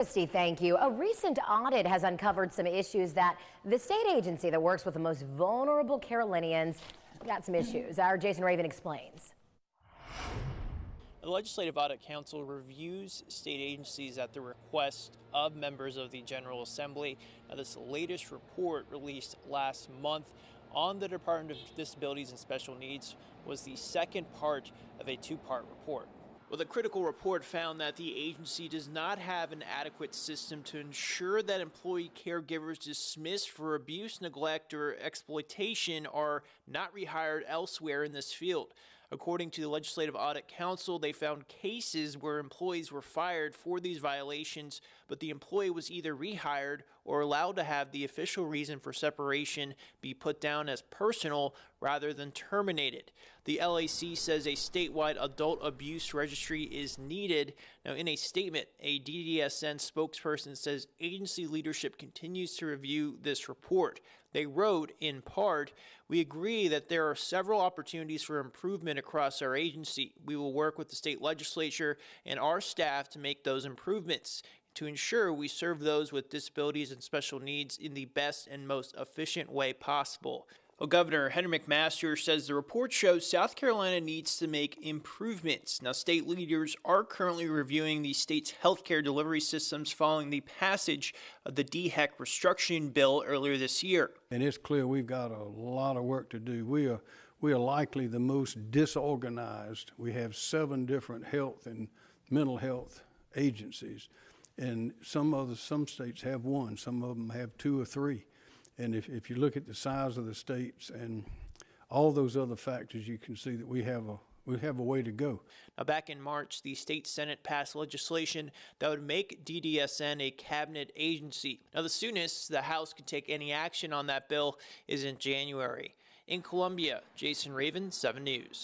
Christy, thank you. A recent audit has uncovered some issues that the state agency that works with the most vulnerable Carolinians got some issues. Our Jason Raven explains. The Legislative Audit Council reviews state agencies at the request of members of the General Assembly. Now, this latest report released last month on the Department of Disabilities and Special Needs was the second part of a two-part report. Well, the critical report found that the agency does not have an adequate system to ensure that employee caregivers dismissed for abuse, neglect, or exploitation are not rehired elsewhere in this field. According to the Legislative Audit Council, they found cases where employees were fired for these violations, but the employee was either rehired or allowed to have the official reason for separation be put down as personal rather than terminated. The LAC says a statewide adult abuse registry is needed. Now, in a statement, a DDSN spokesperson says agency leadership continues to review this report. They wrote, in part, "We agree that there are several opportunities for improvement across our agency. We will work with the state legislature and our staff to make those improvements to ensure we serve those with disabilities and special needs in the best and most efficient way possible." Well, Governor Henry McMaster says the report shows South Carolina needs to make improvements. Now, state leaders are currently reviewing the state's healthcare delivery systems following the passage of the DHEC restructuring bill earlier this year. And it's clear we've got a lot of work to do. We are likely the most disorganized. We have 7 different health and mental health agencies, and some states have 1, some of them have 2 or 3. And if you look at the size of the states and all those other factors, you can see that we have a way to go. Now, back in March, the state Senate passed legislation that would make DDSN a cabinet agency. Now, the soonest the House could take any action on that bill is in January. In Columbia, Jason Raven, 7 News.